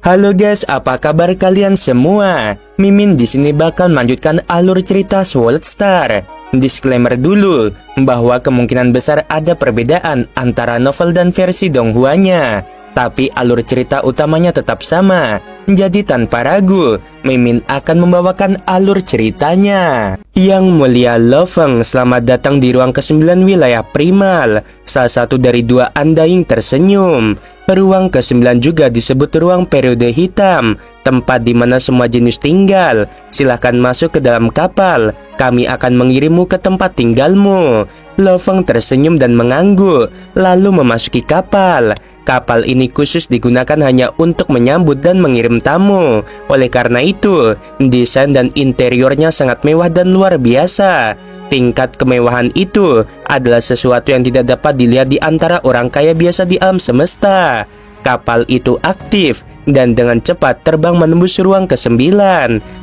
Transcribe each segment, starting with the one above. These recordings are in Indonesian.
Halo guys, apa kabar kalian semua? Mimin di sini bakal melanjutkan alur cerita Sword Star. Disclaimer dulu bahwa kemungkinan besar ada perbedaan antara novel dan versi Donghua-nya, tapi alur cerita utamanya tetap sama. Jadi tanpa ragu, Mimin akan membawakan alur ceritanya. Yang mulia Lo Feng, selamat datang di ruang ke-9 wilayah primal. Salah satu dari dua Undying tersenyum. Ruang ke-9 juga disebut ruang periode hitam, tempat di mana semua jenius tinggal. Silahkan masuk ke dalam kapal, kami akan mengirimmu ke tempat tinggalmu. Lo Feng tersenyum dan mengangguk, lalu memasuki kapal. Kapal ini khusus digunakan hanya untuk menyambut dan mengirim tamu. Oleh karena itu, desain dan interiornya sangat mewah dan luar biasa. Tingkat kemewahan itu adalah sesuatu yang tidak dapat dilihat di antara orang kaya biasa di alam semesta. Kapal itu aktif dan dengan cepat terbang menembus ruang ke-9.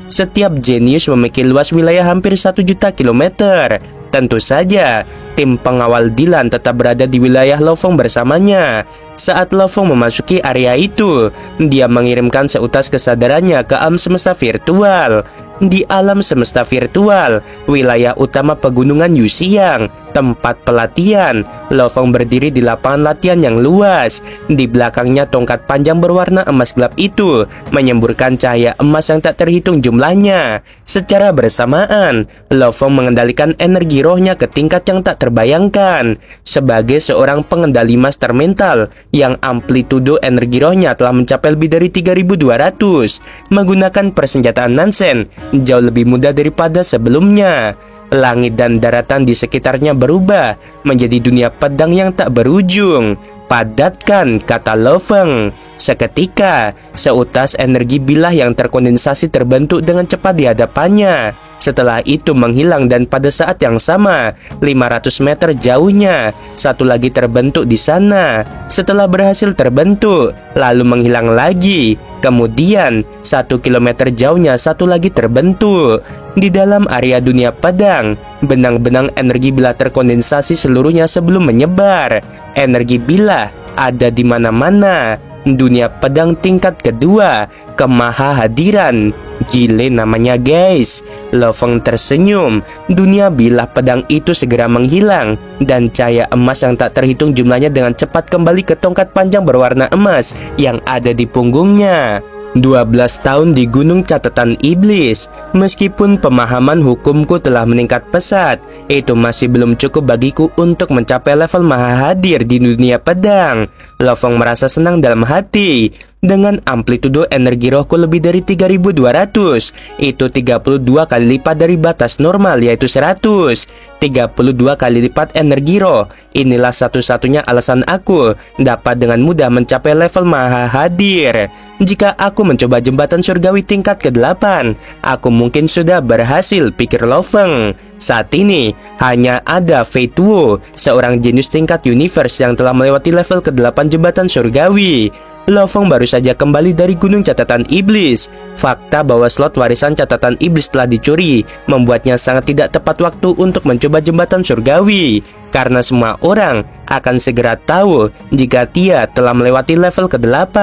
Setiap jenius memiliki luas wilayah hampir 1 juta kilometer. Tentu saja, tim pengawal Dylan tetap berada di wilayah Lo Feng bersamanya. Saat Lo Feng memasuki area itu, dia mengirimkan seutas kesadarannya ke alam semesta virtual. Di alam semesta virtual, wilayah utama pegunungan Yuxiang, tempat pelatihan, Lo Feng berdiri di lapangan latihan yang luas. Di belakangnya tongkat panjang berwarna emas gelap itu menyemburkan cahaya emas yang tak terhitung jumlahnya. Secara bersamaan, Lo Feng mengendalikan energi rohnya ke tingkat yang tak terbayangkan. Sebagai seorang pengendali master mental yang amplitudo energi rohnya telah mencapai lebih dari 3200, menggunakan persenjataan Nansen jauh lebih mudah daripada sebelumnya. Langit dan daratan di sekitarnya berubah menjadi dunia pedang yang tak berujung. Padatkan, kata Lo Feng. Seketika, seutas energi bilah yang terkondensasi terbentuk dengan cepat di hadapannya. Setelah itu menghilang dan pada saat yang sama, 500 meter jauhnya, satu lagi terbentuk di sana. Setelah berhasil terbentuk, lalu menghilang lagi. Kemudian, 1 kilometer jauhnya satu lagi terbentuk. Di dalam area dunia pedang, benang-benang energi bilah terkondensasi seluruhnya sebelum menyebar. Energi bilah ada di mana-mana. Dunia pedang tingkat kedua, kemahahadiran. Gile namanya guys. Lo Feng tersenyum. Dunia bilah pedang itu segera menghilang, dan cahaya emas yang tak terhitung jumlahnya dengan cepat kembali ke tongkat panjang berwarna emas yang ada di punggungnya. 12 tahun di Gunung Catatan Iblis. Meskipun pemahaman hukumku telah meningkat pesat, itu masih belum cukup bagiku untuk mencapai level maha hadir di dunia pedang. Lo Feng merasa senang dalam hati. Dengan amplitudo energi rohku lebih dari 3200, itu 32 kali lipat dari batas normal, yaitu 100. 32 kali lipat energi roh. Inilah satu-satunya alasan aku dapat dengan mudah mencapai level maha hadir. Jika aku mencoba jembatan surgawi tingkat ke-8, aku mungkin sudah berhasil, pikir Lo Feng. Saat ini, hanya ada Fei Tuo, seorang jenius tingkat universe yang telah melewati level ke-8 jembatan surgawi. Lo Feng baru saja kembali dari Gunung Catatan Iblis. Fakta bahwa slot warisan Catatan Iblis telah dicuri membuatnya sangat tidak tepat waktu untuk mencoba jembatan surgawi, karena semua orang akan segera tahu jika dia telah melewati level ke-8.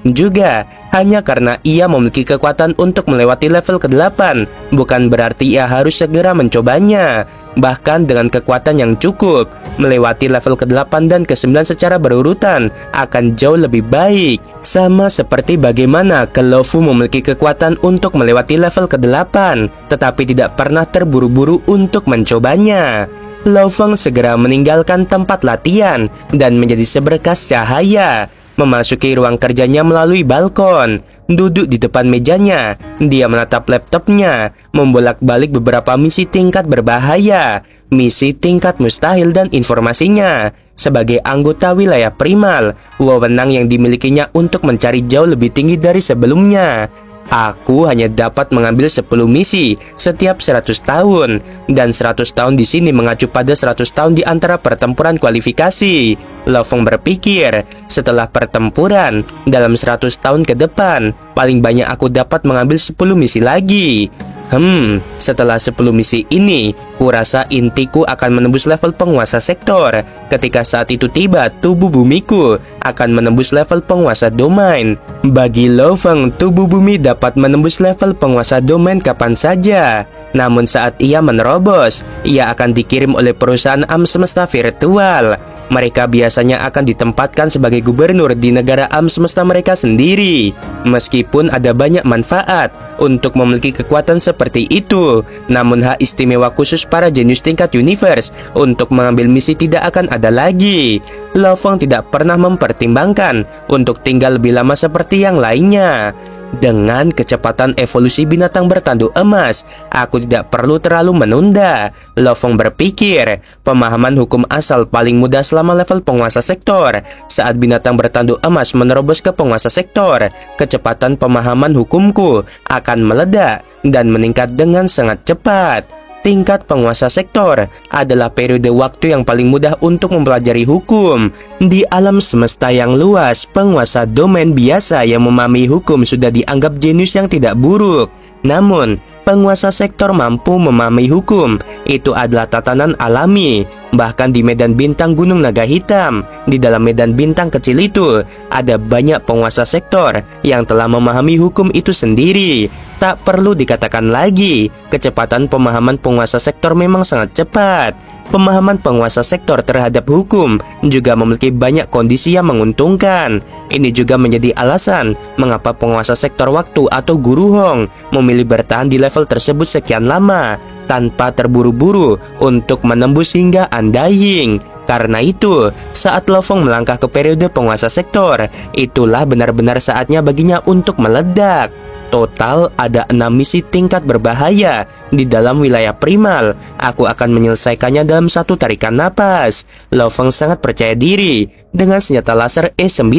Juga, hanya karena ia memiliki kekuatan untuk melewati level ke-8, bukan berarti ia harus segera mencobanya. Bahkan dengan kekuatan yang cukup, melewati level ke-8 dan ke-9 secara berurutan akan jauh lebih baik. Sama seperti bagaimana Kelofu memiliki kekuatan untuk melewati level ke-8, tetapi tidak pernah terburu-buru untuk mencobanya. Lo Feng segera meninggalkan tempat latihan dan menjadi seberkas cahaya. Memasuki ruang kerjanya melalui balkon. Duduk di depan mejanya, dia menatap laptopnya, membolak-balik beberapa misi tingkat berbahaya, misi tingkat mustahil dan informasinya. Sebagai anggota wilayah primal, wewenang yang dimilikinya untuk mencari jauh lebih tinggi dari sebelumnya. Aku hanya dapat mengambil 10 misi setiap 100 tahun, dan 100 tahun di sini mengacu pada 100 tahun di antara pertempuran kualifikasi. Lo Feng berpikir, setelah pertempuran, dalam 100 tahun ke depan, paling banyak aku dapat mengambil 10 misi lagi. Setelah 10 misi ini, kurasa intiku akan menembus level penguasa sektor. Ketika saat itu tiba, tubuh bumiku akan menembus level penguasa domain. Bagi Lo Feng, tubuh bumi dapat menembus level penguasa domain kapan saja. Namun saat ia menerobos, ia akan dikirim oleh perusahaan alam semesta virtual. Mereka biasanya akan ditempatkan sebagai gubernur di negara alam semesta mereka sendiri. Meskipun ada banyak manfaat untuk memiliki kekuatan seperti itu, namun hak istimewa khusus para jenius tingkat universe untuk mengambil misi tidak akan ada lagi. Lo Feng tidak pernah mempertimbangkan untuk tinggal lebih lama seperti yang lainnya. Dengan kecepatan evolusi binatang bertanduk emas, aku tidak perlu terlalu menunda. Lo Feng berpikir, pemahaman hukum asal paling mudah selama level penguasa sektor. Saat binatang bertanduk emas menerobos ke penguasa sektor, kecepatan pemahaman hukumku akan meledak dan meningkat dengan sangat cepat. Tingkat penguasa sektor adalah periode waktu yang paling mudah untuk mempelajari hukum. Di alam semesta yang luas, penguasa domain biasa yang memahami hukum sudah dianggap jenius yang tidak buruk. Namun, penguasa sektor mampu memahami hukum. Itu adalah tatanan alami. Bahkan di medan bintang Gunung Naga Hitam, di dalam medan bintang kecil itu, ada banyak penguasa sektor yang telah memahami hukum itu sendiri. Tak perlu dikatakan lagi, kecepatan pemahaman penguasa sektor memang sangat cepat. Pemahaman penguasa sektor terhadap hukum juga memiliki banyak kondisi yang menguntungkan. Ini juga menjadi alasan mengapa penguasa sektor waktu atau Guru Hong memilih bertahan di level tersebut sekian lama tanpa terburu-buru untuk menembus hingga Undying. Karena itu, saat Lo Feng melangkah ke periode penguasa sektor, itulah benar-benar saatnya baginya untuk meledak. Total ada 6 misi tingkat berbahaya di dalam wilayah primal. Aku akan menyelesaikannya dalam satu tarikan napas. Lo Feng sangat percaya diri. Dengan senjata laser E9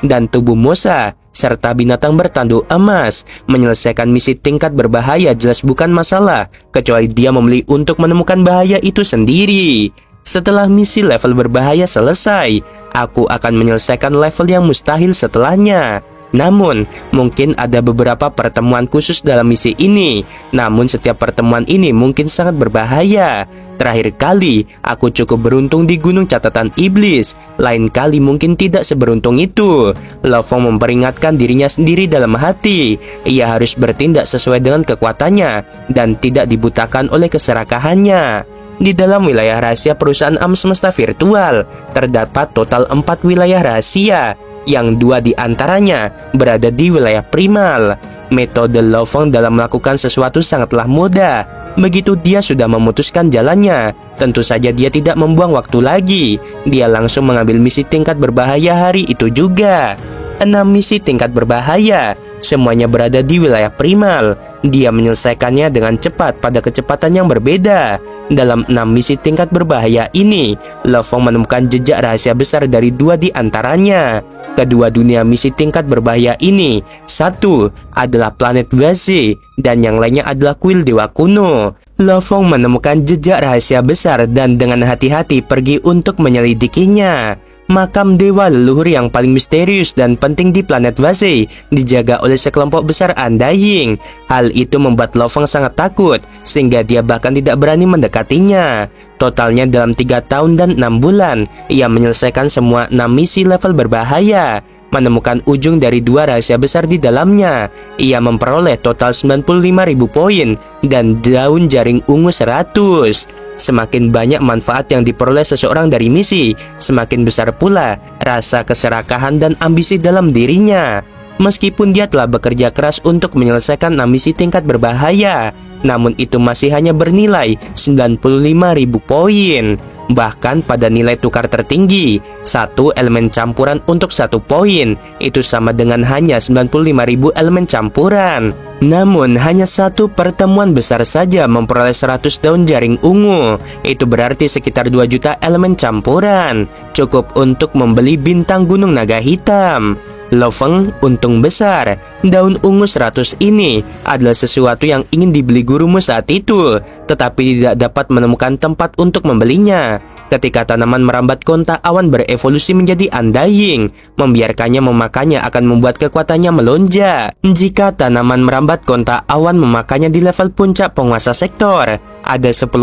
dan tubuh Mosa serta binatang bertanduk emas, menyelesaikan misi tingkat berbahaya jelas bukan masalah, kecuali dia memilih untuk menemukan bahaya itu sendiri. Setelah misi level berbahaya selesai, aku akan menyelesaikan level yang mustahil setelahnya. Namun, mungkin ada beberapa pertemuan khusus dalam misi ini. Namun setiap pertemuan ini mungkin sangat berbahaya. Terakhir kali, aku cukup beruntung di Gunung Catatan Iblis. Lain kali mungkin tidak seberuntung itu. Lo Feng memperingatkan dirinya sendiri dalam hati. Ia harus bertindak sesuai dengan kekuatannya dan tidak dibutakan oleh keserakahannya. Di dalam wilayah rahasia perusahaan alam semesta virtual, terdapat total 4 wilayah rahasia, yang 2 di antaranya berada di wilayah primal. Metode Lo Feng dalam melakukan sesuatu sangatlah mudah. Begitu dia sudah memutuskan jalannya, tentu saja dia tidak membuang waktu lagi. Dia langsung mengambil misi tingkat berbahaya hari itu juga. 6 misi tingkat berbahaya, semuanya berada di wilayah primal. Dia menyelesaikannya dengan cepat pada kecepatan yang berbeda. Dalam 6 misi tingkat berbahaya ini, Lo Feng menemukan jejak rahasia besar dari 2 di antaranya. Kedua dunia misi tingkat berbahaya ini, satu adalah planet Waze dan yang lainnya adalah kuil dewa kuno. Lo Feng menemukan jejak rahasia besar dan dengan hati-hati pergi untuk menyelidikinya. Makam dewa leluhur yang paling misterius dan penting di planet Waze dijaga oleh sekelompok besar Undying. Hal itu membuat Lo Feng sangat takut, sehingga dia bahkan tidak berani mendekatinya. Totalnya dalam 3 tahun dan 6 bulan, ia menyelesaikan semua 6 misi level berbahaya, menemukan ujung dari 2 rahasia besar di dalamnya. Ia memperoleh total 95.000 poin dan daun jaring ungu 100. Semakin banyak manfaat yang diperoleh seseorang dari misi, semakin besar pula rasa keserakahan dan ambisi dalam dirinya. Meskipun dia telah bekerja keras untuk menyelesaikan 6 misi tingkat berbahaya, namun itu masih hanya bernilai 95.000 poin. Bahkan pada nilai tukar tertinggi, 1 elemen campuran untuk 1 poin itu sama dengan hanya 95.000 elemen campuran. Namun hanya 1 pertemuan besar saja memperoleh 100 daun jaring ungu. Itu berarti sekitar 2 juta elemen campuran, cukup untuk membeli bintang Gunung Naga Hitam. Lo Feng untung besar. Daun ungu 100 ini adalah sesuatu yang ingin dibeli gurumu saat itu, tetapi tidak dapat menemukan tempat untuk membelinya. Ketika tanaman merambat kontak awan berevolusi menjadi undying, membiarkannya memakannya akan membuat kekuatannya melonjak. Jika tanaman merambat kontak awan memakannya di level puncak penguasa sektor, ada 10%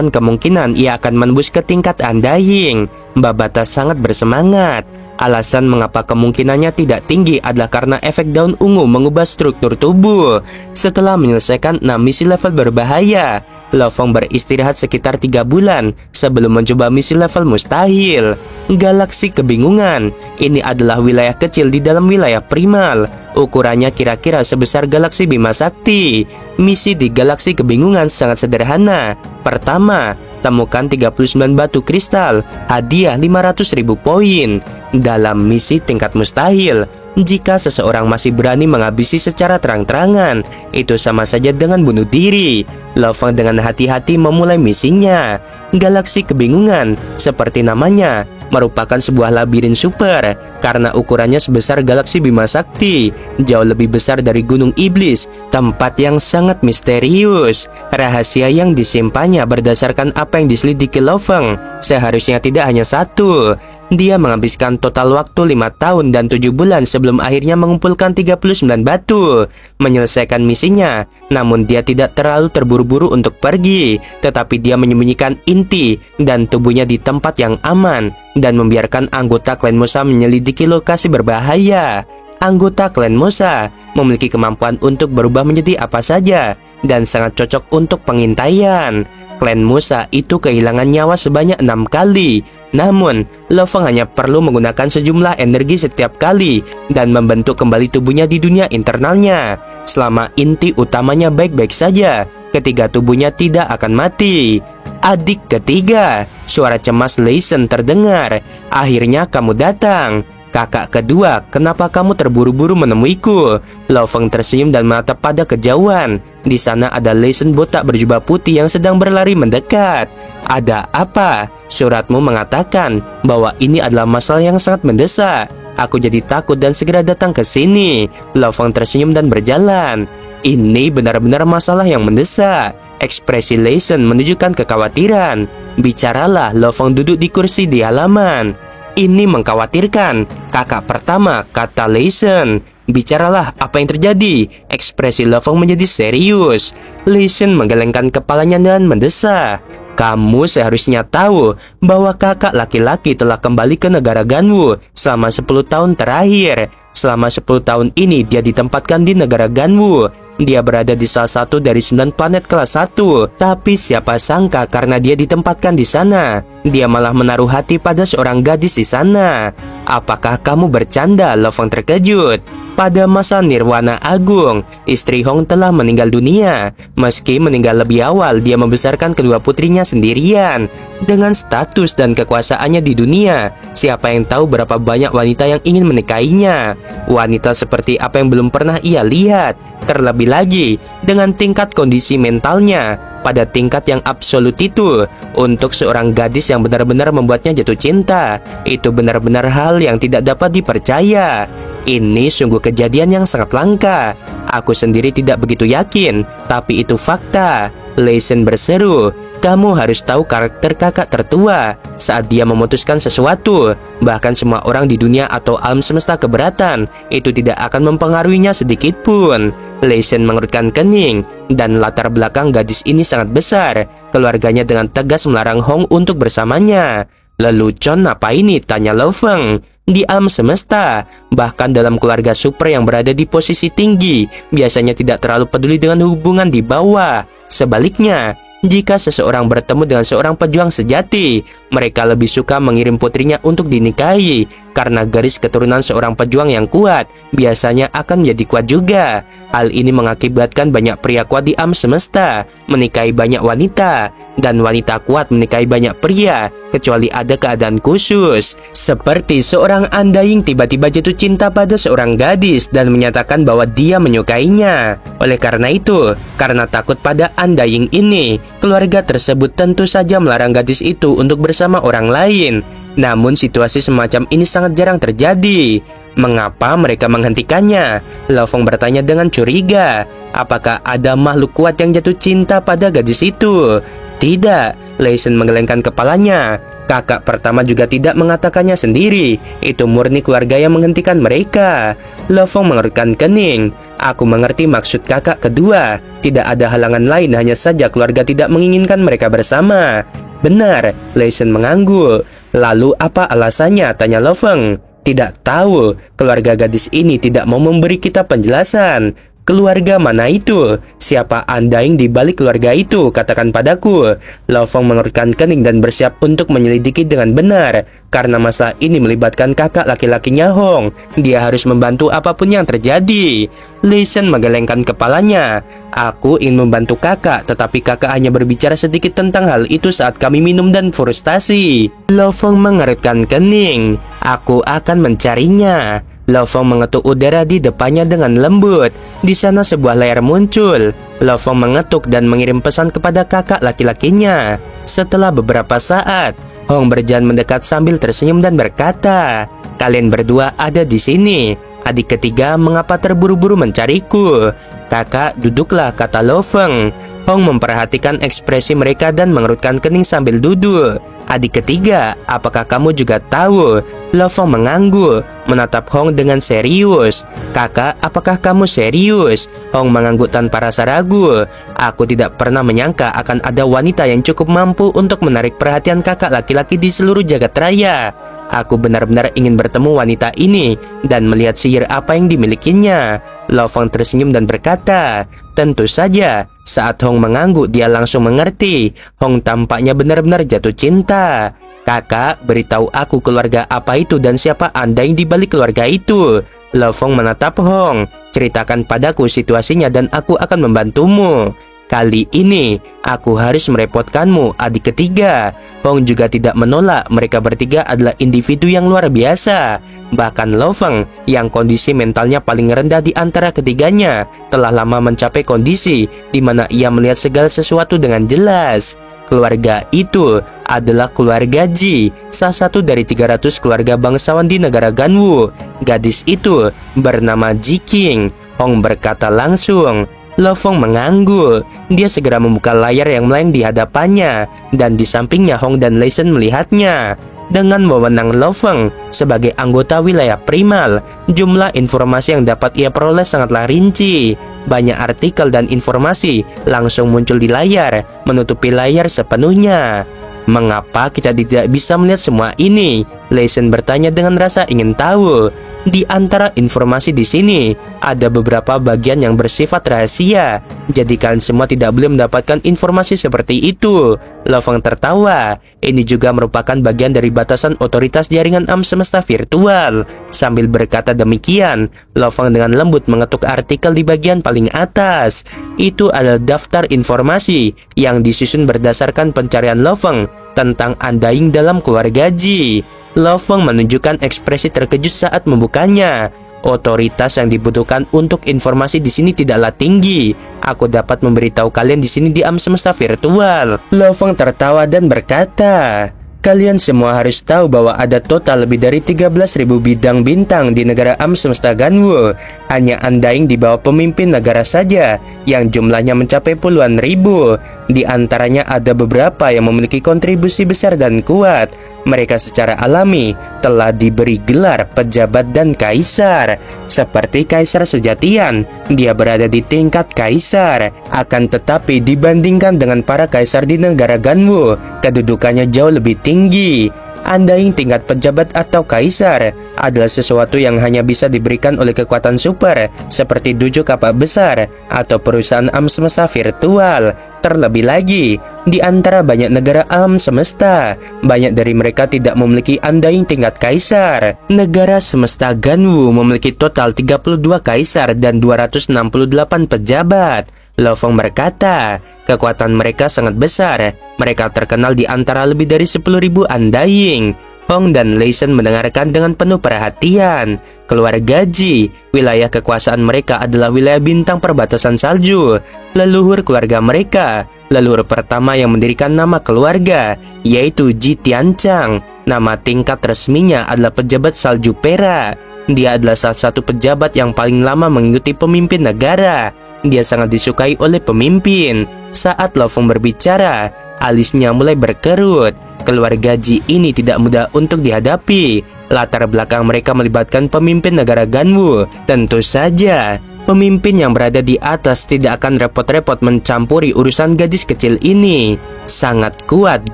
kemungkinan ia akan menembus ke tingkat undying. Babata sangat bersemangat. Alasan mengapa kemungkinannya tidak tinggi adalah karena efek daun ungu mengubah struktur tubuh. Setelah menyelesaikan 6 misi level berbahaya, Lo-Fong beristirahat sekitar 3 bulan sebelum mencoba misi level mustahil. Galaksi Kebingungan. Ini adalah wilayah kecil di dalam wilayah primal. Ukurannya kira-kira sebesar galaksi Bima Sakti. Misi di Galaksi Kebingungan sangat sederhana. Pertama, temukan 39 batu kristal, hadiah 500.000 poin. Dalam misi tingkat mustahil, jika seseorang masih berani menghabisi secara terang-terangan, itu sama saja dengan bunuh diri. Lo-Fong dengan hati-hati memulai misinya. Galaksi Kebingungan, seperti namanya, merupakan sebuah labirin super. Karena ukurannya sebesar galaksi Bima Sakti, jauh lebih besar dari Gunung Iblis, tempat yang sangat misterius. Rahasia yang disimpannya berdasarkan apa yang diselidiki Lo-Fong seharusnya tidak hanya satu. Dia menghabiskan total waktu 5 tahun dan 7 bulan sebelum akhirnya mengumpulkan 39 batu, menyelesaikan misinya. Namun dia tidak terlalu terburu-buru untuk pergi, tetapi dia menyembunyikan inti dan tubuhnya di tempat yang aman dan membiarkan anggota klan Musa menyelidiki lokasi berbahaya. Anggota klan Musa memiliki kemampuan untuk berubah menjadi apa saja dan sangat cocok untuk pengintaian. Klan Musa itu kehilangan nyawa sebanyak 6 kali. Namun, Lo-Fong hanya perlu menggunakan sejumlah energi setiap kali dan membentuk kembali tubuhnya di dunia internalnya. Selama inti utamanya baik-baik saja, ketiga tubuhnya tidak akan mati. Adik ketiga, suara cemas Leisen terdengar. Akhirnya kamu datang. Kakak kedua, kenapa kamu terburu-buru menemuiku? Lo-Fong tersenyum dan menatap pada kejauhan. Di sana ada Leisen botak berjubah putih yang sedang berlari mendekat. Ada apa? Suratmu mengatakan bahwa ini adalah masalah yang sangat mendesak. Aku jadi takut dan segera datang ke sini. Lo-Fong tersenyum dan berjalan. Ini benar-benar masalah yang mendesak. Ekspresi Leisen menunjukkan kekhawatiran. Bicaralah. Lo-Fong duduk di kursi di halaman. Ini mengkhawatirkan. Kakak pertama, kata Leisen. Bicaralah, apa yang terjadi? Ekspresi Lo-Fong menjadi serius. Leisen menggelengkan kepalanya dan mendesak. Kamu seharusnya tahu bahwa kakak laki-laki telah kembali ke negara Ganwu selama 10 tahun terakhir. Selama 10 tahun ini dia ditempatkan di negara Ganwu. Dia berada di salah satu dari 9 planet kelas 1. Tapi siapa sangka karena dia ditempatkan di sana, dia malah menaruh hati pada seorang gadis di sana. Apakah kamu bercanda? Lo-Fong terkejut. Pada masa Nirwana Agung, istri Hong telah meninggal dunia. Meski meninggal lebih awal, dia membesarkan kedua putrinya sendirian. Dengan status dan kekuasaannya di dunia, siapa yang tahu berapa banyak wanita yang ingin menikahinya. Wanita seperti apa yang belum pernah ia lihat. Terlebih lagi, dengan tingkat kondisi mentalnya pada tingkat yang absolut itu, untuk seorang gadis yang benar-benar membuatnya jatuh cinta, itu benar-benar hal yang tidak dapat dipercaya. Ini sungguh kejadian yang sangat langka. Aku sendiri tidak begitu yakin, tapi itu fakta. Leisen berseru. Kamu harus tahu karakter kakak tertua. Saat dia memutuskan sesuatu, bahkan semua orang di dunia atau alam semesta keberatan, itu tidak akan mempengaruhinya sedikit pun. Leisen mengerutkan kening, dan latar belakang gadis ini sangat besar. Keluarganya dengan tegas melarang Hong untuk bersamanya. Lelucon apa ini? Tanya Lo-Fong. Di alam semesta, bahkan dalam keluarga super yang berada di posisi tinggi, biasanya tidak terlalu peduli dengan hubungan di bawah. Sebaliknya, jika seseorang bertemu dengan seorang pejuang sejati, mereka lebih suka mengirim putrinya untuk dinikahi, karena garis keturunan seorang pejuang yang kuat biasanya akan menjadi kuat juga. Hal ini mengakibatkan banyak pria kuat di alam semesta menikahi banyak wanita, dan wanita kuat menikahi banyak pria, kecuali ada keadaan khusus. Seperti seorang undying tiba-tiba jatuh cinta pada seorang gadis dan menyatakan bahwa dia menyukainya. Oleh karena itu, karena takut pada undying ini, keluarga tersebut tentu saja melarang gadis itu untuk bersama orang lain. Namun situasi semacam ini sangat jarang terjadi. Mengapa mereka menghentikannya? Lo-Fong bertanya dengan curiga. Apakah ada makhluk kuat yang jatuh cinta pada gadis itu? Tidak, Lei Shen menggelengkan kepalanya. Kakak pertama juga tidak mengatakannya sendiri. Itu murni keluarga yang menghentikan mereka. Lo Fong mengerutkan kening. Aku mengerti maksud kakak kedua. Tidak ada halangan lain, hanya saja keluarga tidak menginginkan mereka bersama. Benar, Lei Shen mengangguk. Lalu apa alasannya? Tanya Lo Fong. Tidak tahu, keluarga gadis ini tidak mau memberi kita penjelasan. Keluarga mana itu? Siapa andaing di balik keluarga itu? Katakan padaku. Lo Fong mengerutkan kening dan bersiap untuk menyelidiki dengan benar. Karena masalah ini melibatkan kakak laki-lakinya Hong. Dia harus membantu apapun yang terjadi. Lei Shen menggelengkan kepalanya. Aku ingin membantu kakak, tetapi kakak hanya berbicara sedikit tentang hal itu saat kami minum dan frustasi. Lo Fong mengerutkan kening. Aku akan mencarinya. Lo Fong mengetuk udara di depannya dengan lembut. Di sana sebuah layar muncul. Lo Fong mengetuk dan mengirim pesan kepada kakak laki-lakinya. Setelah beberapa saat, Hong berjalan mendekat sambil tersenyum dan berkata, "Kalian berdua ada di sini. Adik ketiga mengapa terburu-buru mencariku?" "Kakak, duduklah," kata Lo Fong. Hong memperhatikan ekspresi mereka dan mengerutkan kening sambil duduk. "Adik ketiga, apakah kamu juga tahu?" Lo Fong mengangguk, menatap Hong dengan serius. "Kakak, apakah kamu serius?" Hong mengangguk tanpa rasa ragu. "Aku tidak pernah menyangka akan ada wanita yang cukup mampu untuk menarik perhatian kakak laki-laki di seluruh jagat raya. Aku benar-benar ingin bertemu wanita ini dan melihat sihir apa yang dimilikinya." Lo Fong tersenyum dan berkata, "Tentu saja." Saat Hong mengangguk, dia langsung mengerti. Hong tampaknya benar-benar jatuh cinta. "Kakak, beritahu aku keluarga apa itu dan siapa Anda yang dibalik keluarga itu?" Lo Fong menatap Hong. "Ceritakan padaku situasinya dan aku akan membantumu. Kali ini, aku harus merepotkanmu, adik ketiga." Hong juga tidak menolak, mereka bertiga adalah individu yang luar biasa. Bahkan Lo Fong, yang kondisi mentalnya paling rendah di antara ketiganya, telah lama mencapai kondisi di mana ia melihat segala sesuatu dengan jelas. Keluarga itu adalah keluarga Ji, salah satu dari 300 keluarga bangsawan di negara Ganwu. Gadis itu bernama Ji Qing. Hong berkata langsung. Lo Fong mengangguk. Dia segera membuka layar yang melayang di hadapannya, dan di sampingnya Hong dan Lei Shen melihatnya. Dengan wewenang Lo Fong sebagai anggota wilayah primal, jumlah informasi yang dapat ia peroleh sangatlah rinci. Banyak artikel dan informasi langsung muncul di layar, menutupi layar sepenuhnya. "Mengapa kita tidak bisa melihat semua ini?" Lei Shen bertanya dengan rasa ingin tahu. "Di antara informasi di sini, ada beberapa bagian yang bersifat rahasia. Jadi kalian semua tidak boleh mendapatkan informasi seperti itu." Lo Fong tertawa. "Ini juga merupakan bagian dari batasan otoritas jaringan alam semesta virtual." Sambil berkata demikian, Lo Fong dengan lembut mengetuk artikel di bagian paling atas. Itu adalah daftar informasi yang disusun berdasarkan pencarian Lo Fong tentang Undying dalam keluarga Ji. Lo Fong menunjukkan ekspresi terkejut saat membukanya. "Otoritas yang dibutuhkan untuk informasi di sini tidaklah tinggi. Aku dapat memberitahu kalian di sini di alam semesta virtual." Lo Fong tertawa dan berkata, "Kalian semua harus tahu bahwa ada total lebih dari 13.000 bidang bintang di negara alam semesta Ganwu. Hanya Undying di bawah pemimpin negara saja yang jumlahnya mencapai puluhan ribu. Di antaranya ada beberapa yang memiliki kontribusi besar dan kuat. Mereka secara alami telah diberi gelar pejabat dan kaisar. Seperti kaisar sejatian, dia berada di tingkat kaisar. Akan tetapi dibandingkan dengan para kaisar di negara Ganwu, kedudukannya jauh lebih tinggi. Undying tingkat pejabat atau kaisar adalah sesuatu yang hanya bisa diberikan oleh kekuatan super seperti duju kapak besar atau perusahaan alam semesta virtual. Terlebih lagi, di antara banyak negara alam semesta, banyak dari mereka tidak memiliki Undying tingkat kaisar. Negara semesta Ganwu memiliki total 32 kaisar dan 268 pejabat. Lo Fong berkata, kekuatan mereka sangat besar. Mereka terkenal di antara lebih dari 10.000 Undying. Hong dan Lei Shen mendengarkan dengan penuh perhatian. Keluarga Ji, wilayah kekuasaan mereka adalah wilayah bintang perbatasan salju. Leluhur keluarga mereka, leluhur pertama yang mendirikan nama keluarga, yaitu Ji Tianchang. Nama tingkat resminya adalah pejabat salju perak. Dia adalah salah satu pejabat yang paling lama mengikuti pemimpin negara. Dia sangat disukai oleh pemimpin. Saat Lo Fong berbicara, alisnya mulai berkerut. Keluarga Ji ini tidak mudah untuk dihadapi. Latar belakang mereka melibatkan pemimpin negara Ganwu. Tentu saja, pemimpin yang berada di atas tidak akan repot-repot mencampuri urusan gadis kecil ini. Sangat kuat,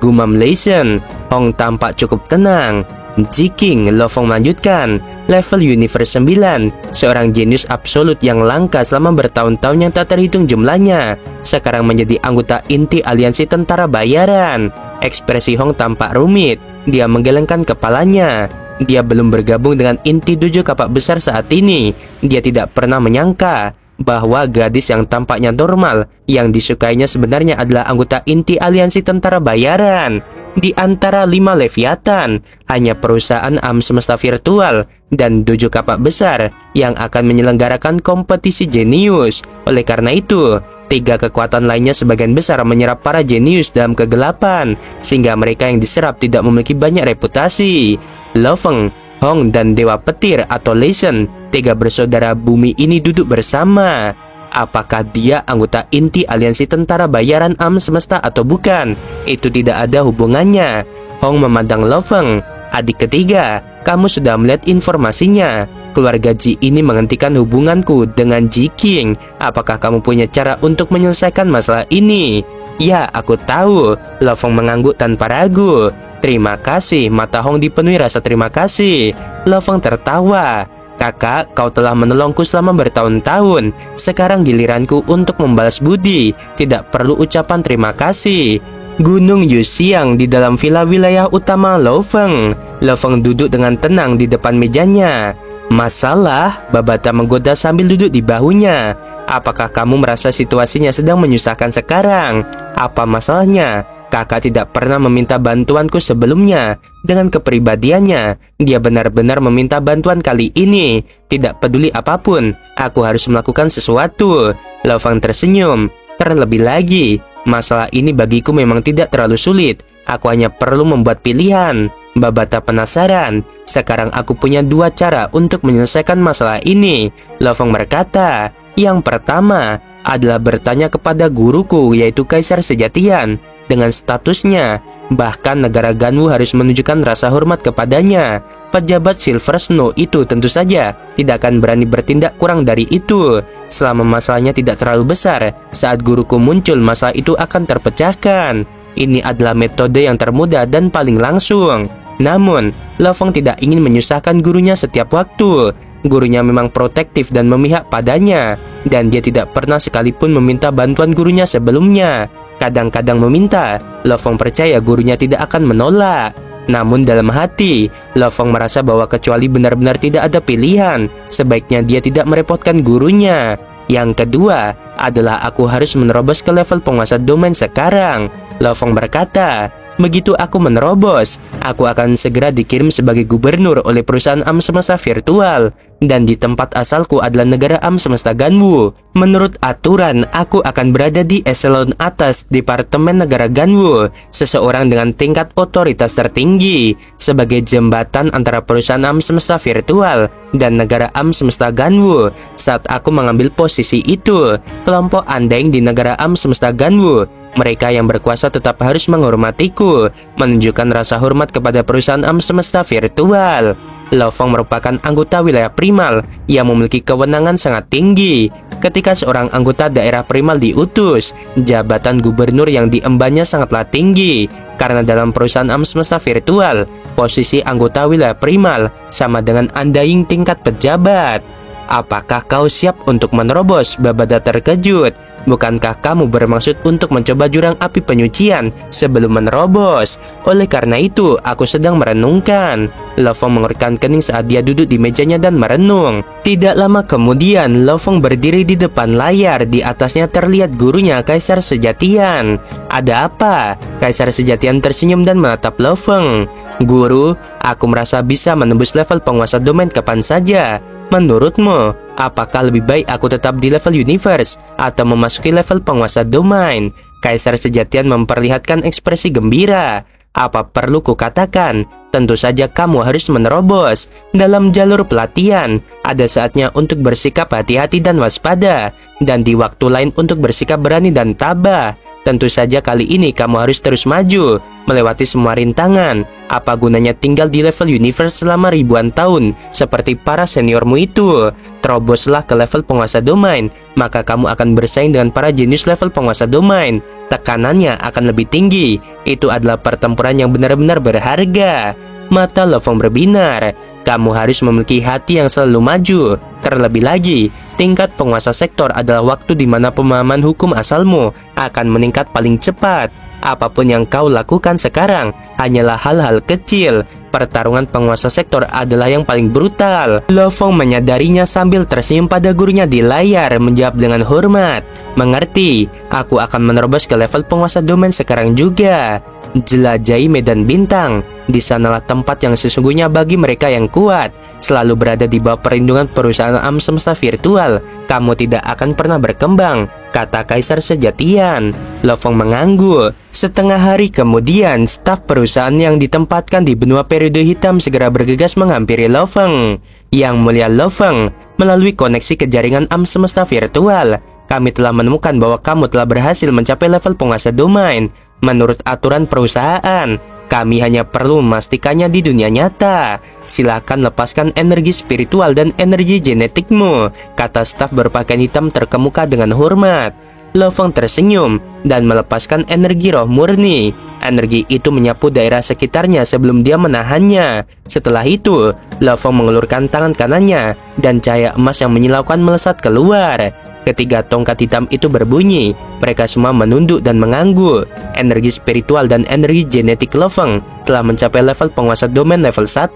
gumam Lei Shen. Hong tampak cukup tenang. Ji Qing, Lo Feng melanjutkan. Level Universe 9, seorang jenius absolut yang langka selama bertahun-tahun yang tak terhitung jumlahnya, sekarang menjadi anggota inti aliansi tentara bayaran. Ekspresi Hong tampak rumit. Dia menggelengkan kepalanya. Dia belum bergabung dengan inti dojo kapak besar saat ini. Dia tidak pernah menyangka bahwa gadis yang tampaknya normal yang disukainya sebenarnya adalah anggota inti aliansi tentara bayaran. Di antara 5 Leviathan, hanya perusahaan alam semesta virtual dan dojo kapak besar yang akan menyelenggarakan kompetisi jenius. Oleh karena itu, 3 kekuatan lainnya sebagian besar menyerap para jenius dalam kegelapan, sehingga mereka yang diserap tidak memiliki banyak reputasi. Lo Feng, Hong, dan Dewa Petir atau Lei Shen, 3 bersaudara bumi ini duduk bersama. Apakah dia anggota inti aliansi tentara bayaran alam semesta atau bukan? Itu tidak ada hubungannya. Hong memandang Lo Feng. Adik ketiga, kamu sudah melihat informasinya. Keluarga Ji ini menghentikan hubunganku dengan Ji Qing. Apakah kamu punya cara untuk menyelesaikan masalah ini? Ya, aku tahu. Lo Feng mengangguk tanpa ragu. Terima kasih. Mata Hong dipenuhi rasa terima kasih. Lo Feng tertawa. Kakak, kau telah menolongku selama bertahun-tahun. Sekarang giliranku untuk membalas budi. Tidak perlu ucapan terima kasih. Gunung Yuxiang di dalam villa wilayah utama Lo Feng. Lo Feng duduk dengan tenang di depan mejanya. Masalah? Babata menggoda sambil duduk di bahunya. Apakah kamu merasa situasinya sedang menyusahkan sekarang? Apa masalahnya? Kakak tidak pernah meminta bantuanku sebelumnya. Dengan kepribadiannya, dia benar-benar meminta bantuan kali ini. Tidak peduli apapun, aku harus melakukan sesuatu. Lo Feng tersenyum. Terlebih lagi, masalah ini bagiku memang tidak terlalu sulit. Aku hanya perlu membuat pilihan. Babata penasaran. Sekarang aku punya 2 cara untuk menyelesaikan masalah ini. Lo Feng berkata, yang pertama adalah bertanya kepada guruku, yaitu Kaisar Sejatian. Dengan statusnya, bahkan negara Ganwu harus menunjukkan rasa hormat kepadanya. Pejabat Silver Snow itu tentu saja tidak akan berani bertindak kurang dari itu. Selama masalahnya tidak terlalu besar, saat guruku muncul, masalah itu akan terpecahkan. Ini adalah metode yang termudah dan paling langsung. Namun, Lo Feng tidak ingin menyusahkan gurunya setiap waktu. Gurunya memang protektif dan memihak padanya, dan dia tidak pernah sekalipun meminta bantuan gurunya sebelumnya. Kadang-kadang meminta. Lo Feng percaya gurunya tidak akan menolak. Namun dalam hati, Lo Feng merasa bahwa kecuali benar-benar tidak ada pilihan, sebaiknya dia tidak merepotkan gurunya. Yang kedua adalah aku harus menerobos ke level penguasa domain sekarang. Lo Feng berkata, begitu aku menerobos, aku akan segera dikirim sebagai gubernur oleh perusahaan alam semesta virtual. Dan di tempat asalku adalah negara alam semesta Ganwu. Menurut aturan, aku akan berada di eselon atas Departemen Negara Ganwu, seseorang dengan tingkat otoritas tertinggi, sebagai jembatan antara perusahaan alam semesta virtual dan negara alam semesta Ganwu. Saat aku mengambil posisi itu, kelompok Undying di negara alam semesta Ganwu, mereka yang berkuasa tetap harus menghormatiku, menunjukkan rasa hormat kepada perusahaan alam semesta virtual. Lo Feng merupakan anggota wilayah primal yang memiliki kewenangan sangat tinggi. Ketika seorang anggota daerah primal diutus, jabatan gubernur yang diembannya sangatlah tinggi. Karena dalam perusahaan alam semesta virtual, posisi anggota wilayah primal sama dengan Undying tingkat pejabat. Apakah kau siap untuk menerobos? Babada terkejut. Bukankah kamu bermaksud untuk mencoba jurang api penyucian sebelum menerobos? Oleh karena itu, aku sedang merenungkan. Lo Feng mengerutkan kening saat dia duduk di mejanya dan merenung. Tidak lama kemudian, Lo Feng berdiri di depan layar. Di atasnya terlihat gurunya, Kaisar Sejatian. Ada apa? Kaisar Sejatian tersenyum dan menatap Lo Feng. Guru, aku merasa bisa menembus level penguasa domain kapan saja. Menurutmu, apakah lebih baik aku tetap di level universe atau memasuki level penguasa domain? Kaisar Sejatian memperlihatkan ekspresi gembira. Apa perlu kukatakan tentu saja kamu harus menerobos. Dalam jalur pelatihan, ada saatnya untuk bersikap hati-hati dan waspada, dan di waktu lain untuk bersikap berani dan tabah. Tentu saja kali ini kamu harus terus maju, melewati semua rintangan. Apa gunanya tinggal di level universe selama ribuan tahun, seperti para seniormu itu? Teroboslah ke level penguasa domain, maka kamu akan bersaing dengan para jenius level penguasa domain. Tekanannya akan lebih tinggi. Itu adalah pertempuran yang benar-benar berharga. Mata Lofeng berbinar. Kamu harus memiliki hati yang selalu maju. Terlebih lagi, tingkat penguasa sektor adalah waktu di mana pemahaman hukum asalmu akan meningkat paling cepat. Apapun yang kau lakukan sekarang hanyalah hal-hal kecil. Pertarungan penguasa sektor adalah yang paling brutal. Lofeng menyadarinya sambil tersenyum pada gurunya di layar, menjawab dengan hormat. Mengerti, aku akan menerobos ke level penguasa domain sekarang juga. Jelajahi medan bintang. Di sanalah tempat yang sesungguhnya bagi mereka yang kuat. Selalu berada di bawah perlindungan perusahaan alam semesta virtual, kamu tidak akan pernah berkembang, kata Kaisar Sejatian. Lofeng mengangguk. Setengah hari kemudian, staf perusahaan yang ditempatkan di benua periode hitam segera bergegas menghampiri Lofeng. Yang mulia Lofeng, melalui koneksi ke jaringan alam semesta virtual, kami telah menemukan bahwa kamu telah berhasil mencapai level penguasa domain. Menurut aturan perusahaan, kami hanya perlu memastikannya di dunia nyata. Silakan lepaskan energi spiritual dan energi genetikmu, kata staf berpakaian hitam terkemuka dengan hormat. Lofeng tersenyum dan melepaskan energi roh murni. Energi itu menyapu daerah sekitarnya sebelum dia menahannya. Setelah itu, Lofeng mengulurkan tangan kanannya dan cahaya emas yang menyilaukan melesat keluar. Ketiga tongkat hitam itu berbunyi. Mereka semua menunduk dan mengangguk. Energi spiritual dan energi genetik Lofeng telah mencapai level penguasa domain level 1.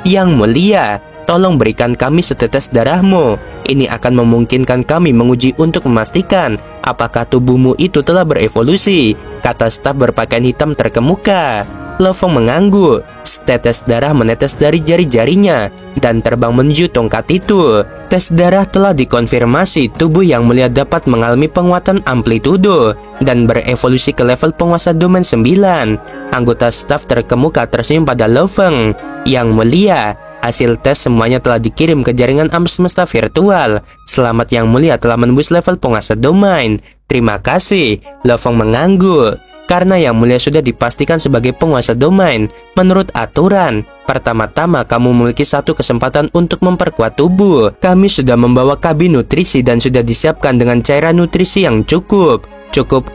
Yang mulia, tolong berikan kami setetes darahmu. Ini akan memungkinkan kami menguji untuk memastikan apakah tubuhmu itu telah berevolusi, kata staf berpakaian hitam terkemuka. Lofeng mengangguk. Setetes darah menetes dari jari-jarinya dan terbang menuju tongkat itu. Tes darah telah dikonfirmasi tubuh yang mulia dapat mengalami penguatan amplitudo dan berevolusi ke level penguasa domain 9. Anggota staf terkemuka tersenyum pada Lofeng. Yang mulia, hasil tes semuanya telah dikirim ke jaringan alam semesta virtual. Selamat yang mulia telah menembus level penguasa domain. Terima kasih, Lofeng mengangguk. Karena yang mulia sudah dipastikan sebagai penguasa domain, menurut aturan, pertama-tama kamu memiliki satu kesempatan untuk memperkuat tubuh. Kami sudah membawa kabin nutrisi dan sudah disiapkan dengan cairan nutrisi yang cukup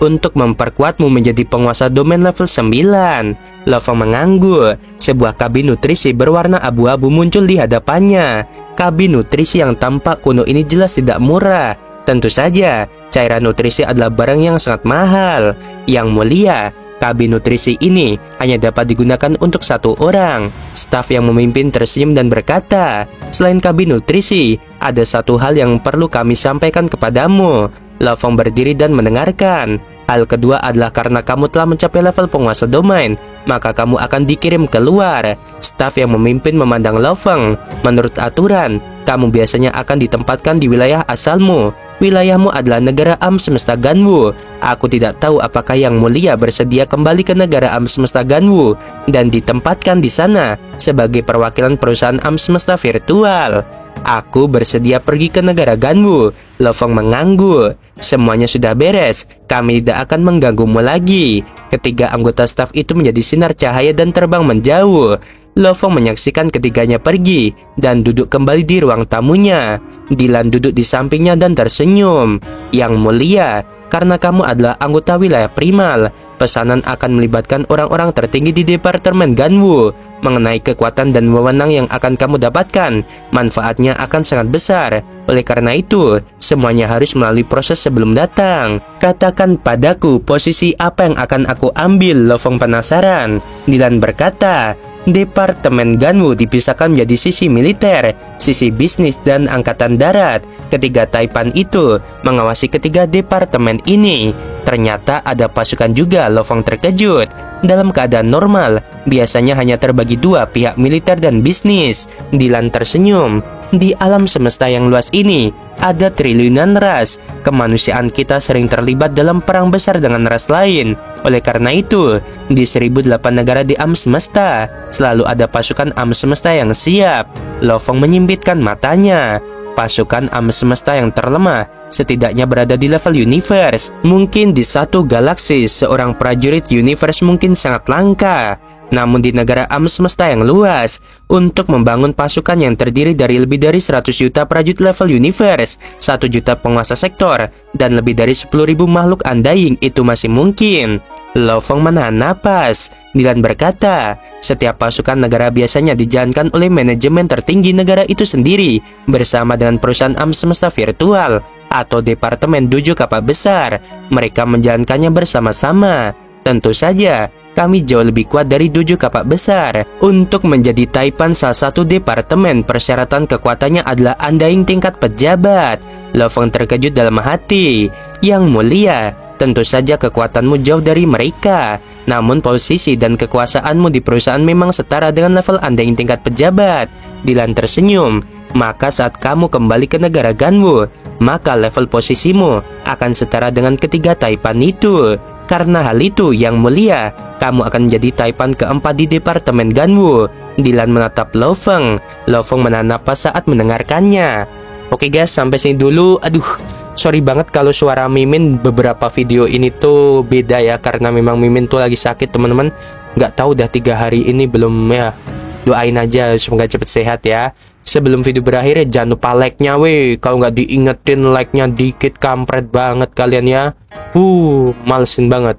untuk memperkuatmu menjadi penguasa domain level 9. Lofeng mengangguk. Sebuah kabin nutrisi berwarna abu-abu muncul di hadapannya. Kabin nutrisi yang tampak kuno ini jelas tidak murah. Tentu saja, cairan nutrisi adalah barang yang sangat mahal. Yang mulia, kabin nutrisi ini hanya dapat digunakan untuk satu orang. Staf yang memimpin tersenyum dan berkata, selain kabin nutrisi, ada satu hal yang perlu kami sampaikan kepadamu. Lofeng berdiri dan mendengarkan. Hal kedua adalah karena kamu telah mencapai level penguasa domain, maka kamu akan dikirim keluar. Staf yang memimpin memandang Lofeng. Menurut aturan, kamu biasanya akan ditempatkan di wilayah asalmu. Wilayahmu adalah negara alam semesta Ganwu. Aku tidak tahu apakah yang mulia bersedia kembali ke negara alam semesta Ganwu dan ditempatkan di sana sebagai perwakilan perusahaan alam semesta virtual. Aku bersedia pergi ke negara Ganwu. Lofeng mengangguk. Semuanya sudah beres. Kami tidak akan mengganggumu lagi. Ketiga anggota staf itu menjadi sinar cahaya dan terbang menjauh. Lofeng menyaksikan ketiganya pergi dan duduk kembali di ruang tamunya. Dylan duduk di sampingnya dan tersenyum. Yang mulia, karena kamu adalah anggota wilayah primal, pesanan akan melibatkan orang-orang tertinggi di Departemen Ganwu. Mengenai kekuatan dan wewenang yang akan kamu dapatkan, manfaatnya akan sangat besar. Oleh karena itu, semuanya harus melalui proses sebelum datang. Katakan padaku posisi apa yang akan aku ambil, Lofeng penasaran. Dylan berkata, Departemen Ganwu dipisahkan menjadi sisi militer, sisi bisnis, dan angkatan darat. Ketiga taipan itu mengawasi ketiga departemen ini. Ternyata ada pasukan juga, Lofeng terkejut. Dalam keadaan normal, biasanya hanya terbagi dua, pihak militer dan bisnis. Dylan tersenyum. Di alam semesta yang luas ini, ada triliunan ras. Kemanusiaan kita sering terlibat dalam perang besar dengan ras lain. Oleh karena itu, di 1008 negara di alam semesta, selalu ada pasukan alam semesta yang siap. Lo Fong menyipitkan matanya. Pasukan alam semesta yang terlemah setidaknya berada di level universe. Mungkin di satu galaksi, seorang prajurit universe mungkin sangat langka. Namun di negara alam semesta yang luas, untuk membangun pasukan yang terdiri dari lebih dari 100 juta prajurit level universe, 1 juta penguasa sektor, dan lebih dari 10.000 makhluk undying itu masih mungkin. Lo Fong menahan napas. Dylan berkata, setiap pasukan negara biasanya dijalankan oleh manajemen tertinggi negara itu sendiri bersama dengan perusahaan alam semesta virtual atau departemen dojo kapal besar. Mereka menjalankannya bersama-sama. Tentu saja, kami jauh lebih kuat dari dojo kapak besar. Untuk menjadi Taipan, salah satu departemen persyaratan kekuatannya adalah undying tingkat pejabat. Lo Fong terkejut dalam hati. Yang mulia, tentu saja kekuatanmu jauh dari mereka. Namun posisi dan kekuasaanmu di perusahaan memang setara dengan level undying tingkat pejabat. Dylan tersenyum. Maka saat kamu kembali ke negara Ganwu, maka level posisimu akan setara dengan ketiga Taipan itu. Karena hal itu, yang mulia, kamu akan menjadi Taipan keempat di departemen Ganwu. Dylan menatap Lo Fong. Lo Fong menahan napas saat mendengarkannya. Oke guys, sampai sini dulu. Aduh, sorry banget kalau suara Mimin beberapa video ini tuh beda ya, karena memang Mimin tuh lagi sakit teman-teman. Nggak tahu udah 3 hari ini belum ya. Doain aja semoga cepet sehat ya. Sebelum video berakhir ya, jangan lupa like-nya weh. Kalau nggak diingetin like-nya dikit, kampret banget kalian ya. Malesin banget.